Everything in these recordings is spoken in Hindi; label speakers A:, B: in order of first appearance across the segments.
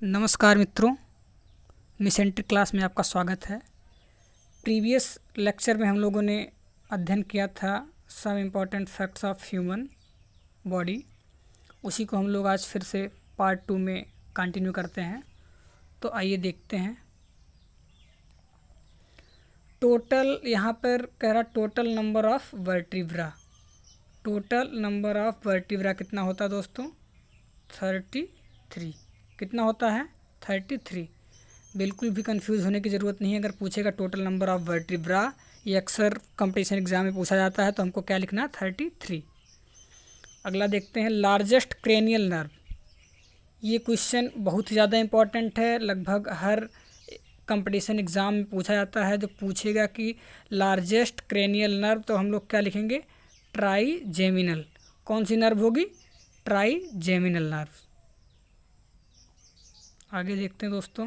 A: नमस्कार मित्रों, मिसेंट्रिक क्लास में आपका स्वागत है। प्रीवियस लेक्चर में हम लोगों ने अध्ययन किया था some important facts of human body. उसी को हम लोग आज फिर से पार्ट 2 में कंटिन्यू करते हैं। तो आइए देखते हैं। टोटल यहाँ पर कह रहा total number of vertebra. Total number of vertebra कितना होता है दोस्तों? 33। कितना होता है? 33। बिल्कुल भी कंफ्यूज होने की ज़रूरत नहीं है। अगर पूछेगा टोटल नंबर ऑफ वर्टिब्रा, ये अक्सर कंपटीशन एग्जाम में पूछा जाता है, तो हमको क्या लिखना है? 33। अगला देखते हैं, लार्जेस्ट क्रेनियल नर्व। ये क्वेश्चन बहुत ज़्यादा इम्पॉर्टेंट है, लगभग हर कंपटीशन एग्ज़ाम में पूछा जाता है। जो पूछेगा कि लार्जेस्ट क्रेनियल नर्व, तो हम लोग क्या लिखेंगे? ट्राइजेमिनल। कौन सी नर्व होगी? Trigeminal nerve. आगे देखते हैं दोस्तों,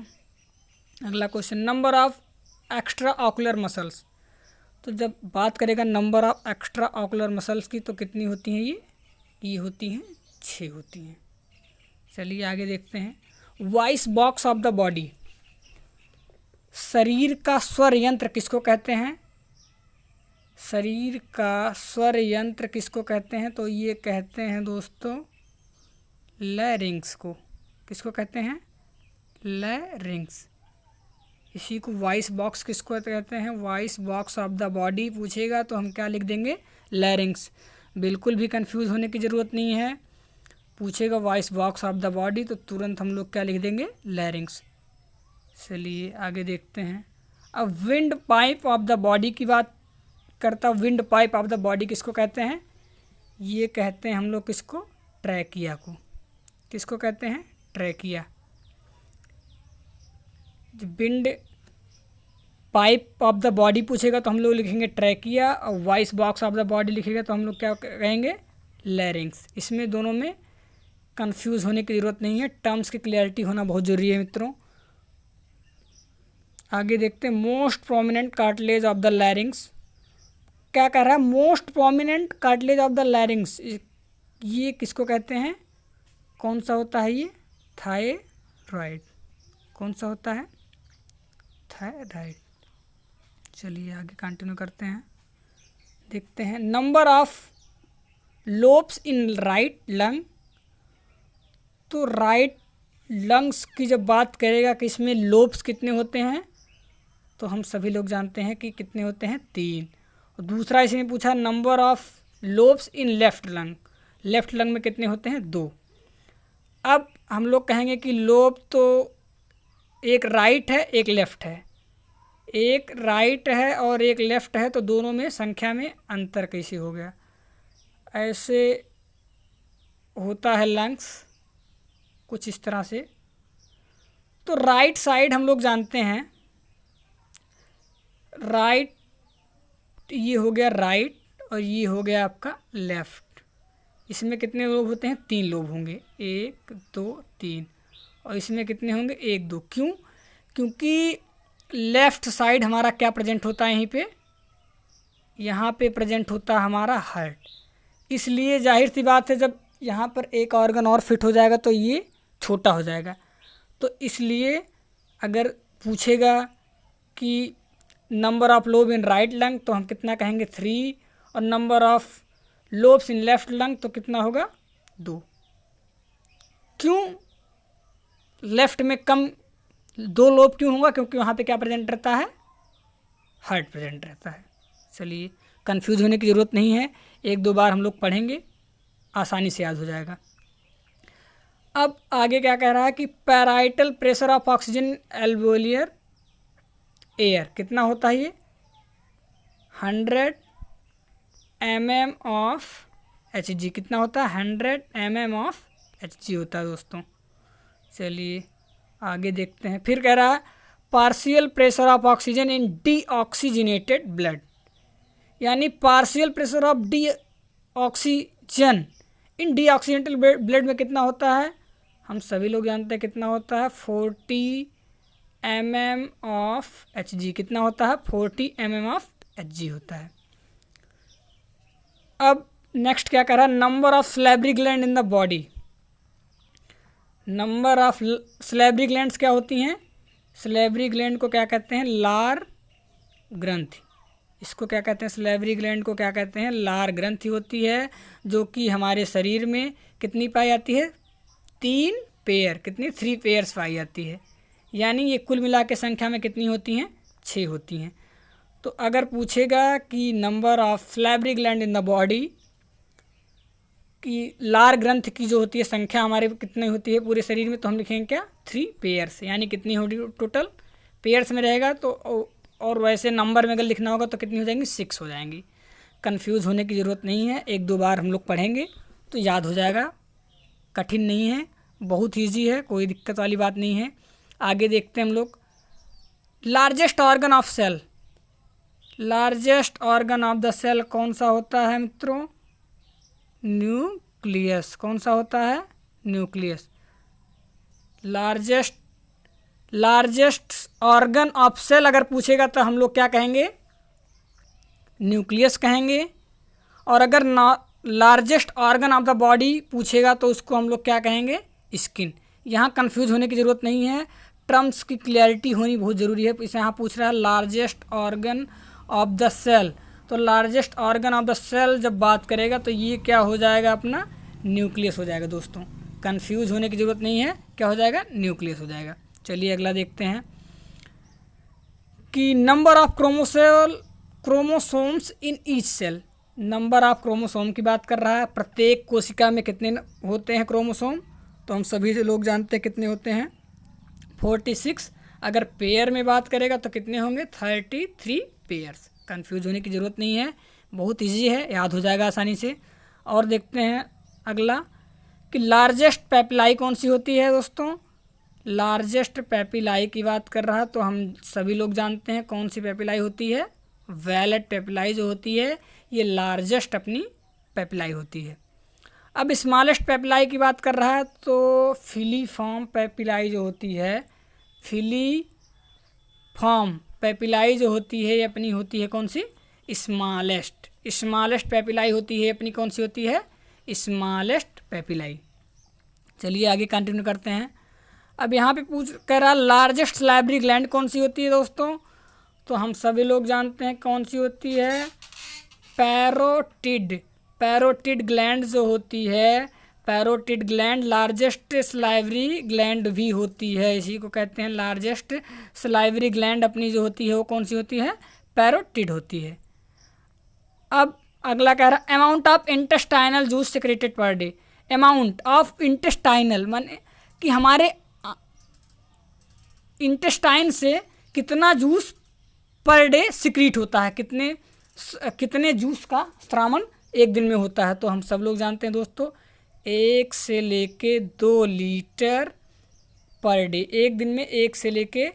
A: अगला question, number of extra ocular muscles. तो जब बात करेगा number of extra ocular muscles की, तो कितनी होती हैं? ये होती हैं 6 होती हैं। चलिए आगे देखते हैं, voice box of the body. शरीर का स्वर यंत्र किसको कहते हैं? शरीर का स्वर यंत्र किसको कहते हैं? तो ये कहते हैं दोस्तों लैरिंग्स को। किसको कहते हैं? लैरिंग्स। इसी को वॉइस बॉक्स किसको कहते हैं? Voice box of the body पूछेगा तो हम क्या लिख देंगे? लैरिंग्स। बिल्कुल भी कंफ्यूज होने की ज़रूरत नहीं है। पूछेगा voice box of the body, तो तुरंत हम लोग क्या लिख देंगे? लैरिंग्स। चलिए आगे देखते हैं, अब wind pipe of the body की बात करता हूँ। Wind pipe of the body किसको कहते हैं? ये कहते हैं हम लोग किसको? ट्रैकिया को। किसको कहते हैं? Trachea. Wind pipe of the body पूछेगा तो हम लोग लिखेंगे ट्रैकिया, और voice box of the body लिखेगा तो हम लोग क्या कहेंगे? लैरिंग्स। इसमें दोनों में कंफ्यूज होने की ज़रूरत नहीं है, टर्म्स की क्लियरिटी होना बहुत ज़रूरी है मित्रों। आगे देखते हैं, most prominent cartilage of the larynx. क्या कह रहा है? Most prominent cartilage of the larynx. ये किसको कहते हैं? कौन सा होता है ये? थायराइड। कौन सा होता है? थायराइड। चलिए आगे कंटिन्यू करते हैं, देखते हैं, number of lobes in right lung. तो राइट लंग्स की जब बात करेगा कि इसमें लोब्स कितने होते हैं, तो हम सभी लोग जानते हैं कि कितने होते हैं? 3। और दूसरा इसमें पूछा number of lobes in left lung. Left lung में कितने होते हैं? 2। अब हम लोग कहेंगे कि लोब तो एक राइट है एक लेफ़्ट है, एक राइट है और एक लेफ़्ट है, तो दोनों में संख्या में अंतर कैसे हो गया? ऐसे होता है लंग्स कुछ इस तरह से। तो राइट साइड हम लोग जानते हैं, राइट ये हो गया राइट, और ये हो गया आपका लेफ़्ट। इसमें कितने लोब होते हैं? 3 लोब होंगे, 1 2 3। और इसमें कितने होंगे? 1 2। क्यों? क्योंकि लेफ़्ट साइड हमारा क्या प्रेजेंट होता है? यहीं पे, यहाँ पे प्रेजेंट होता है हमारा हार्ट। इसलिए जाहिर सी बात है, जब यहाँ पर एक ऑर्गन और फिट हो जाएगा तो ये छोटा हो जाएगा। तो इसलिए अगर पूछेगा कि number of lobe in right lung, तो हम कितना कहेंगे? 3। और number of lobes in left lung तो कितना होगा? 2। क्यों लेफ्ट में कम 2 लोब क्यों होगा? क्योंकि वहाँ पे क्या प्रेजेंट रहता है? हार्ट प्रेजेंट रहता है। चलिए, कंफ्यूज होने की ज़रूरत नहीं है, 1-2 बार हम लोग पढ़ेंगे, आसानी से याद हो जाएगा। अब आगे क्या कह रहा है कि partial pressure of oxygen alveolar air कितना होता है? ये 100 mm ऑफ Hg। कितना होता है? 100 mm ऑफ Hg होता है दोस्तों। चलिए आगे देखते हैं, फिर कह रहा है partial pressure of oxygen in deoxygenated blood. यानी partial pressure of de oxygen in deoxygenated blood में कितना होता है? हम सभी लोग जानते हैं कितना होता है? 40 mm ऑफ Hg। कितना होता है? 40 mm ऑफ Hg होता है। अब नेक्स्ट क्या कह रहा है? Number of salivary gland in the body. Number of salivary glands क्या होती हैं? सलेवरी ग्लैंड को क्या कहते हैं? लार ग्रंथि। इसको क्या कहते हैं? सलेवरी ग्लैंड को क्या कहते हैं? लार ग्रंथि होती है, जो कि हमारे शरीर में कितनी पाई जाती है? 3 पेयर। कितनी? 3 पेयर्स पाई जाती है। यानी ये कुल मिला के संख्या में कितनी होती हैं? 6 होती हैं। तो अगर पूछेगा कि number of salivary gland in the body, कि लार ग्रंथ की जो होती है संख्या हमारे कितनी होती है पूरे शरीर में, तो हम लिखेंगे क्या? 3 पेयर्स। यानी कितनी होगी टोटल? पेयर्स में रहेगा तो, और वैसे नंबर में अगर लिखना होगा तो कितनी हो जाएंगी? 6 हो जाएंगी। कंफ्यूज होने की ज़रूरत नहीं है, 1-2 बार हम लोग पढ़ेंगे तो याद हो जाएगा। कठिन नहीं है, बहुत ईजी है, कोई दिक्कत वाली बात नहीं है। आगे देखते हैं हम लोग। Largest organ of cell. Largest organ of the cell कौन सा होता है मित्रों? न्यूक्लियस। कौन सा होता है? Nucleus. Largest organ of cell अगर पूछेगा तो हम लोग क्या कहेंगे? न्यूक्लियस कहेंगे। और अगर largest organ of the body पूछेगा तो उसको हम लोग क्या कहेंगे? स्किन। यहाँ कंफ्यूज होने की ज़रूरत नहीं है, टर्म्स की क्लैरिटी होनी बहुत ज़रूरी है। इसे यहाँ पूछ रहा है largest organ of the cell, तो largest organ of the cell जब बात करेगा तो ये क्या हो जाएगा? अपना न्यूक्लियस हो जाएगा। दोस्तों कंफ्यूज होने की ज़रूरत नहीं है, क्या हो जाएगा? न्यूक्लियस हो जाएगा। चलिए अगला देखते हैं कि number of chromosomes in each cell. Number of chromosome की बात कर रहा है। प्रत्येक कोशिका में कितने होते हैं क्रोमोसोम? तो हम सभी लोग जानते हैं कितने होते हैं? 46। अगर पेयर में बात करेगा तो कितने होंगे? 33 पेयर्स। कंफ्यूज होने की ज़रूरत नहीं है, बहुत इजी है, याद हो जाएगा आसानी से। और देखते हैं अगला कि लार्जेस्ट पेपिलाई कौन सी होती है? दोस्तों लार्जेस्ट पेपिलाई की बात कर रहा है तो हम सभी लोग जानते हैं कौन सी पेपिलाई होती है? वैलेट पेपिलाई जो होती है ये लार्जेस्ट अपनी पेपिलाई होती है। अब स्मॉलेस्ट पेपिलाई की बात कर रहा है तो फिलीफॉर्म पेपिलाई जो होती है, फिलीफॉर्म पेपिलाई जो होती है ये अपनी होती है कौन सी? स्मॉलेस्ट। स्मॉलेस्ट पेपिलाई होती है अपनी कौन सी होती है? स्मॉलेस्ट पेपिलाई। चलिए आगे कंटिन्यू करते हैं। अब यहाँ पे पूछ कह रहा लार्जेस्ट सलाइवरी ग्लैंड कौन सी होती है? दोस्तों तो हम सभी लोग जानते हैं कौन सी होती है? पैरोटिड। पैरोटिड ग्लैंड जो होती है, parotid gland largest salivary gland भी होती है, इसी को कहते हैं लार्जेस्ट सलाइवरी ग्लैंड। अपनी जो होती है वो कौन सी होती है? पैरोटिड होती है। अब अगला कह रहा amount of intestinal juice secreted per day. Amount of intestinal माने कि हमारे इंटेस्टाइन से कितना जूस पर डे सिक्रीट होता है, कितने जूस का स्त्रावन एक दिन में होता है। तो हम सब लोग जानते हैं दोस्तों 1 से लेके 2 लीटर पर डे। एक दिन में 1 से लेके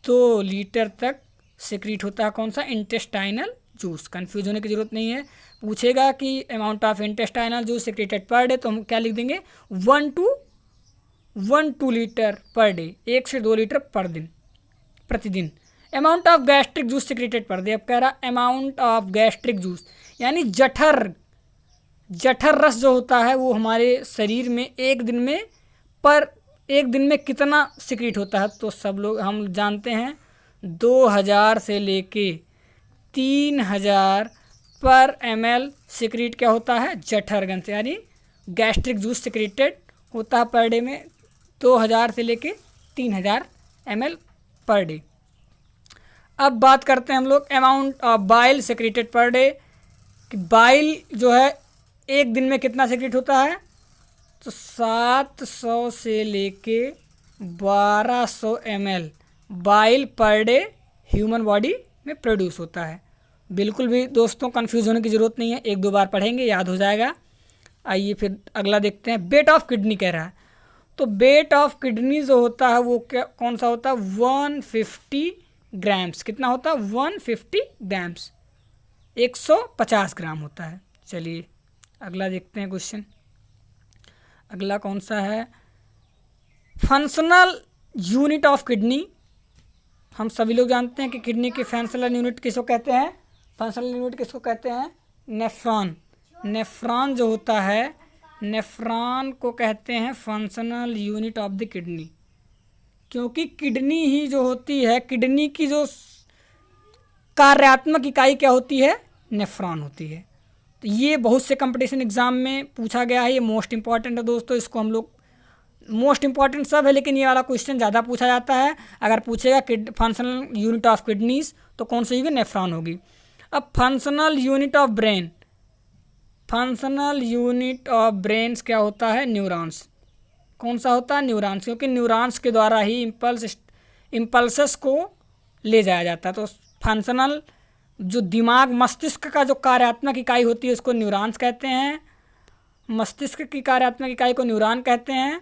A: 2 लीटर तक सिक्रीट होता है कौन सा? Intestinal juice. कंफ्यूज होने की ज़रूरत नहीं है। पूछेगा कि amount of intestinal juice secreted per day तो हम क्या लिख देंगे? 1 to 2 लीटर पर डे, 1 से 2 लीटर पर दिन प्रतिदिन। Amount of gastric juice secreted per day. अब कह रहा अमाउंट ऑफ गैस्ट्रिक जूस यानी जठर रस जो होता है वो हमारे शरीर में एक दिन में कितना सिक्रीट होता है? तो सब लोग हम जानते हैं 2000 से लेके 3000 पर ml सिक्रीट क्या होता है? जठर ग्रंथ से, यानी गैस्ट्रिक जूस सिक्रेटेड होता है पर डे में 2000 से लेके 3000 ml पर डे। अब बात करते हैं हम लोग amount of bile secreted per day, कि बाइल जो है एक दिन में कितना सिक्रेट होता है? तो 700 से लेके 1200 ml bile per day human body में प्रोड्यूस होता है। बिल्कुल भी दोस्तों कंफ्यूज होने की ज़रूरत नहीं है, 1-2 बार पढ़ेंगे याद हो जाएगा। आइए फिर अगला देखते हैं। वेट ऑफ किडनी कह रहा है, तो वेट ऑफ किडनी जो होता है वो कौन सा होता है? 150 ग्राम्स। कितना होता है? 150 ग्राम्स, 150 ग्राम होता है। चलिए अगला देखते हैं क्वेश्चन। अगला कौन सा है? Functional unit of kidney. हम सभी लोग जानते हैं कि किडनी की फंक्शनल यूनिट किसको कहते हैं? फंक्शनल यूनिट किसको कहते हैं? नेफ्रॉन। नेफ्रॉन जो होता है नेफ्रॉन को कहते हैं functional unit of the kidney, क्योंकि किडनी ही जो होती है, किडनी की जो कार्यात्मक इकाई क्या होती है, नेफ्रॉन होती है। तो ये बहुत से कंपटीशन एग्ज़ाम में पूछा गया है, ये मोस्ट इंपॉर्टेंट है दोस्तों। इसको हम लोग, मोस्ट इंपॉर्टेंट सब है लेकिन ये वाला क्वेश्चन ज़्यादा पूछा जाता है। अगर पूछेगा फंक्शनल यूनिट ऑफ किडनीज तो कौन सी होगी, नेफ्रॉन होगी। अब functional unit of brain, functional unit of brains क्या होता है, न्यूरॉन्स। कौन सा होता है, न्यूरॉन्स, क्योंकि न्यूरॉन्स के द्वारा ही इम्पल्सेस को ले जाया जाता है। तो फंक्शनल जो दिमाग मस्तिष्क का जो कार्यात्मक इकाई होती है उसको न्यूरॉन्स कहते हैं, मस्तिष्क की कार्यात्मक इकाई को न्यूरॉन कहते हैं,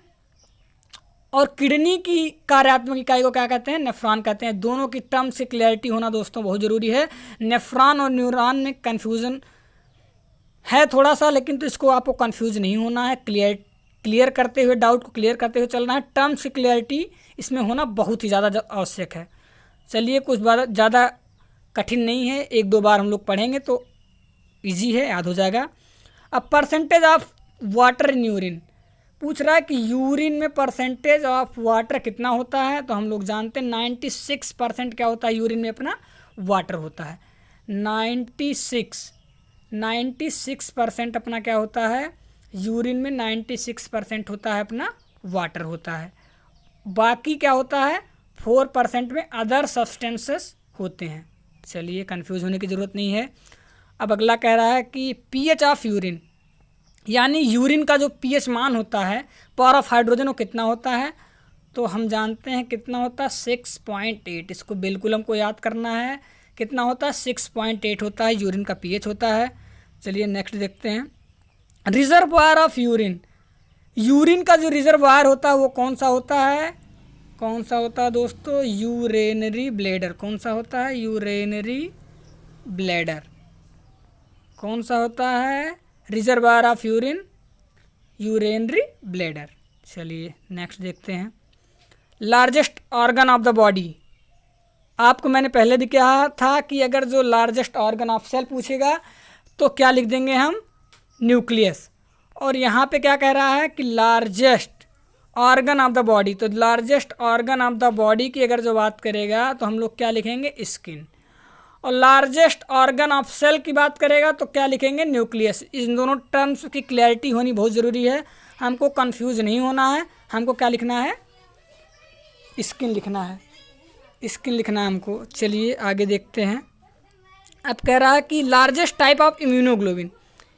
A: और किडनी की कार्यात्मक इकाई को क्या कहते हैं, नेफ्रॉन कहते हैं। दोनों की टर्म से क्लैरिटी होना दोस्तों बहुत ज़रूरी है। नेफ्रॉन और न्यूरॉन में कन्फ्यूज़न है थोड़ा सा, लेकिन तो इसको आपको कन्फ्यूज़ नहीं होना है, क्लियर करते हुए, डाउट को क्लियर करते हुए चलना है। टर्म्स की क्लैरिटी इसमें होना बहुत ही ज़्यादा आवश्यक है। चलिए, कुछ बार ज़्यादा कठिन नहीं है, एक दो बार हम लोग पढ़ेंगे तो इजी है, याद हो जाएगा। अब percentage of water in urine पूछ रहा है कि यूरिन में परसेंटेज ऑफ वाटर कितना होता है। तो हम लोग जानते हैं 96% क्या होता है यूरिन में अपना, वाटर होता है। 96% अपना क्या होता है, यूरिन में 96% होता है अपना वाटर होता है। बाकी क्या होता है, 4% में अदर सब्सटेंसेस होते हैं। चलिए, कंफ्यूज होने की ज़रूरत नहीं है। अब अगला कह रहा है कि पीएच ऑफ यूरिन, यानी यूरिन का जो पीएच मान होता है, पावर ऑफ हाइड्रोजन, वो कितना होता है। तो हम जानते हैं कितना होता है, 6.8। इसको बिल्कुल हमको याद करना है, कितना होता है, 6.8 होता है यूरिन का पीएच होता है। चलिए नेक्स्ट देखते हैं, रिजर्वायर ऑफ यूरिन। यूरिन का जो रिजर्वायर होता है वो कौन सा होता है, कौन सा होता है दोस्तों, यूरेनरी ब्लैडर। कौन सा होता है, यूरेनरी ब्लैडर। कौन सा होता है, reservoir of urine, urinary bladder. चलिए नेक्स्ट देखते हैं, largest organ of the body. आपको मैंने पहले भी कहा था कि अगर जो लार्जेस्ट ऑर्गन ऑफ सेल पूछेगा तो क्या लिख देंगे हम, न्यूक्लियस। और यहाँ पे क्या कह रहा है कि largest organ of the body, तो largest organ of the body की अगर जो बात करेगा तो हम लोग क्या लिखेंगे, स्किन। और लार्जेस्ट ऑर्गन ऑफ सेल की बात करेगा तो क्या लिखेंगे, न्यूक्लियस। इन दोनों टर्म्स की क्लैरिटी होनी बहुत ज़रूरी है, हमको कंफ्यूज नहीं होना है। हमको क्या लिखना है, स्किन लिखना है, स्किन लिखना है हमको। चलिए आगे देखते हैं। अब कह रहा है कि largest type of immunoglobulin.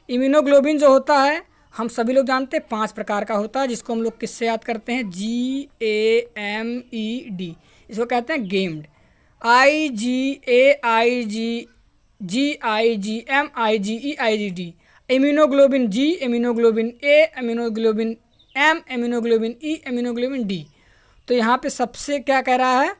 A: Immunoglobulin जो होता है हम सभी लोग जानते हैं 5 प्रकार का होता है, जिसको हम लोग किससे याद करते हैं, GAMED। इसको कहते हैं gamed, IgA, IgGMIgE, immunoglobulin G, immunoglobulin A, immunoglobulin M, immunoglobulin E, immunoglobulin D। तो यहाँ पे सबसे क्या कह रहा है,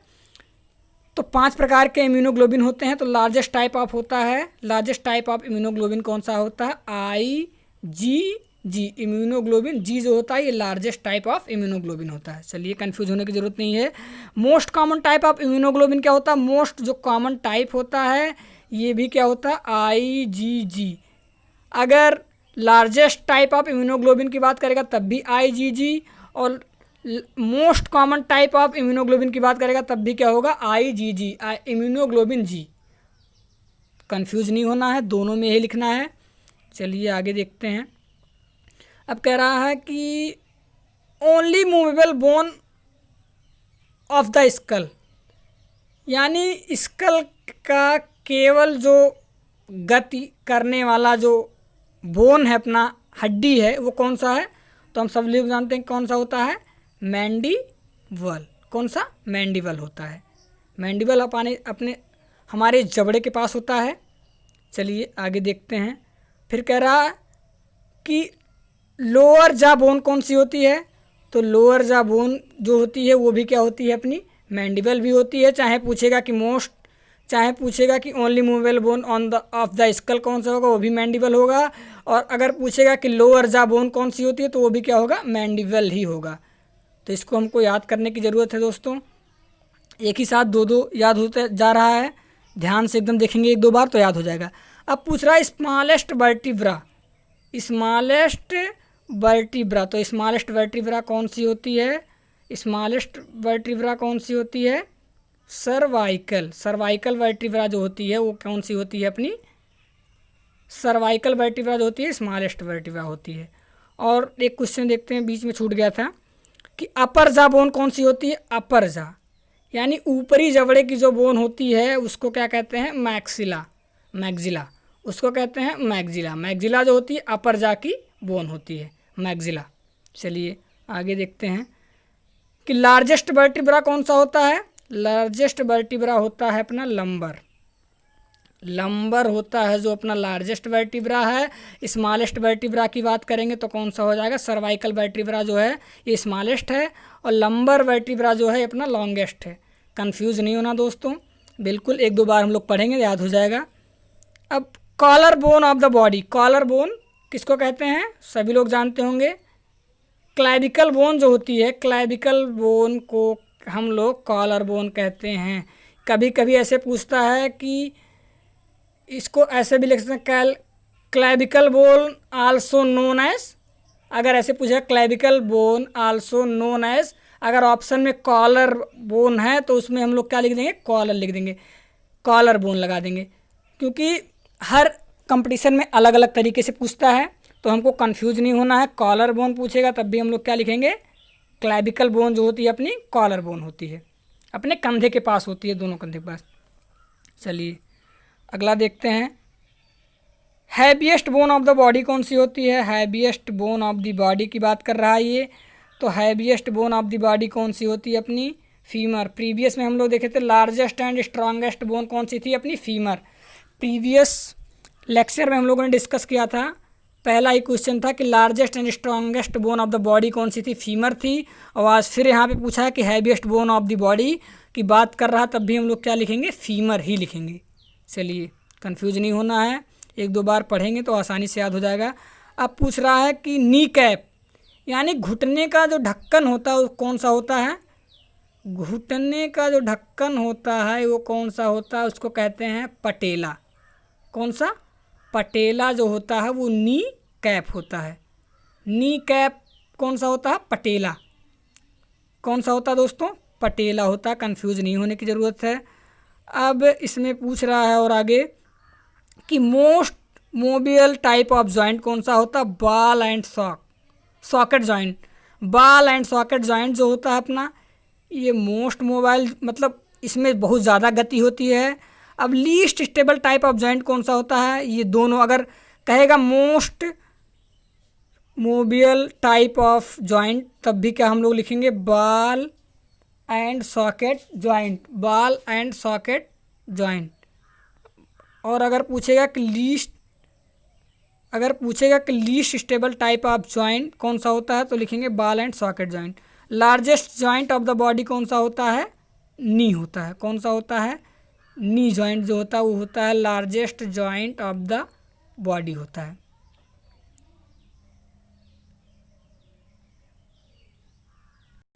A: तो 5 प्रकार के इम्यूनोग्लोबिन होते हैं। तो लार्जेस्ट टाइप ऑफ होता है, लार्जेस्ट टाइप ऑफ इम्यूनोग्लोबिन कौन सा होता है, IgG। इम्यूनोग्लोबिन G जो होता है ये लार्जेस्ट टाइप ऑफ इम्यूनोग्लोबिन होता है। चलिए, कंफ्यूज होने की ज़रूरत नहीं है। Most common type of immunoglobulin क्या होता है, मोस्ट जो कॉमन टाइप होता है ये भी क्या होता है, IgG। अगर लार्जेस्ट टाइप ऑफ इम्यूनोग्लोबिन की बात करेगा तब भी IgG, और most common type of immunoglobulin की बात करेगा तब भी क्या होगा, IgG, इम्यूनोग्लोबिन G। कंफ्यूज नहीं होना है, दोनों में ही लिखना है। चलिए आगे देखते हैं। अब कह रहा है कि only movable bone of the skull, यानी स्कल का केवल जो गति करने वाला जो बोन है, अपना हड्डी है, वो कौन सा है। तो हम सब लोग जानते हैं कौन सा होता है, मैंडिबल। कौन सा, मैंडिबल होता है। मैंडिबल अपने हमारे जबड़े के पास होता है। चलिए आगे देखते हैं। फिर कह रहा कि लोअर जा बोन कौन सी होती है, तो लोअर जा बोन जो होती है वो भी क्या होती है, अपनी मैंडिबल भी होती है। चाहे पूछेगा कि only movable bone on the of the skull कौन सा होगा, वो भी मैंडिबल होगा। और अगर पूछेगा कि लोअर जा बोन कौन सी होती है तो वो भी क्या होगा, मैंडिबल ही होगा। तो इसको हमको याद करने की ज़रूरत है दोस्तों, एक ही साथ दो याद होते जा रहा है, ध्यान से एकदम देखेंगे 1-2 बार तो याद हो जाएगा। अब पूछ रहा है स्मॉलेस्ट वर्टिब्रा, स्मॉलेस्ट वर्टिब्रा, तो स्मॉलेस्ट वर्टिब्रा कौन सी होती है? स्मॉलेस्ट वर्टिब्रा कौन सी होती है? सर्वाइकल। सर्वाइकल वर्टिब्रा जो होती है वो कौन सी होती है अपनी? सर्वाइकल वर्टिब्रा जो होती है स्मॉलेस्ट वर्टिब्रा होती है। और एक क्वेश्चन देखते हैं, बीच में छूट गया था, कि अपर जा बोन कौन सी होती है? अपर जा यानी ऊपरी जबड़े की जो बोन होती है उसको क्या कहते हैं? मैक्सिला। मैग्जिला उसको कहते हैं मैग्जिला। मैग्जिला जो होती है अपर जा की बोन होती है, मैग्जिला। चलिए आगे देखते हैं कि लार्जेस्ट वर्टिब्रा कौन सा होता है? लार्जेस्ट वर्टिब्रा होता है अपना लंबर। लंबर होता है जो अपना लार्जेस्ट वर्टिब्रा है। स्मॉलेस्ट वर्टिब्रा की बात करेंगे तो कौन सा हो जाएगा? सर्वाइकल वर्टिब्रा जो है ये स्मॉलेस्ट है और लंबर वर्टिब्रा जो है अपना लॉन्गेस्ट है। कंफ्यूज नहीं होना दोस्तों, बिल्कुल एक दो बार हम लोग पढ़ेंगे याद हो जाएगा। अब collar bone of the body, collar bone किसको कहते हैं? सभी लोग जानते होंगे। क्लैविकल बोन जो होती है, क्लैविकल बोन को हम लोग कॉलर बोन कहते हैं। कभी कभी ऐसे पूछता है कि इसको ऐसे भी लिख सकते हैं, clavicle bone also known as, अगर ऐसे पूछा clavicle bone also known as, अगर ऑप्शन में कॉलर बोन है तो उसमें हम लोग क्या लिख देंगे? कॉलर लिख देंगे, कॉलर बोन लगा देंगे, क्योंकि हर कंपटीशन में अलग अलग तरीके से पूछता है तो हमको कंफ्यूज नहीं होना है। कॉलर बोन पूछेगा तब भी हम लोग क्या लिखेंगे? क्लैविकल बोन जो होती है अपनी कॉलर बोन होती है, अपने कंधे के पास होती है, दोनों कंधे के पास। चलिए अगला देखते हैं, heaviest bone of the body कौन सी होती है? Heaviest bone of the body की बात कर रहा है ये, तो heaviest bone of the body कौन सी होती है अपनी? फीमर। प्रीवियस में हम लोग देखे थे लार्जेस्ट एंड स्ट्रॉन्गेस्ट बोन कौन सी थी? अपनी फीमर। प्रीवियस लेक्चर में हम लोगों ने डिस्कस किया था, पहला ही क्वेश्चन था कि largest and strongest bone of the body कौन सी थी? फीमर थी। और आज फिर यहाँ पे पूछा है कि heaviest bone of the body की बात कर रहा, तब भी हम लोग क्या लिखेंगे? फीमर ही लिखेंगे। चलिए कंफ्यूज नहीं होना है, एक दो बार पढ़ेंगे तो आसानी से याद हो जाएगा। अब पूछ रहा है कि नी कैप यानी घुटने का जो ढक्कन होता है वो कौन सा होता है? घुटने का जो ढक्कन होता है वो कौन सा होता है? उसको कहते हैं पटेला। कौन सा? पटेला जो होता है वो नी कैप होता है। नी कैप कौन सा होता है? पटेला। कौन सा होता है दोस्तों? पटेला होता है, कंफ्यूज नहीं होने की ज़रूरत है। अब इसमें पूछ रहा है और आगे कि most mobile type of joint कौन सा होता है? Ball and socket joint. Ball and socket joint जो होता है अपना ये मोस्ट मोबाइल, मतलब इसमें बहुत ज़्यादा गति होती है। अब least stable type of joint कौन सा होता है? ये दोनों। अगर कहेगा most mobile type of joint तब भी क्या हम लोग लिखेंगे? Ball and socket joint, ball and socket joint. और अगर पूछेगा कि least stable type of joint कौन सा होता है तो लिखेंगे ball and socket joint. Largest joint of the body कौन सा होता है? नी होता है। कौन सा होता है? नी जॉइंट जो होता है वो होता है largest joint of the body होता है।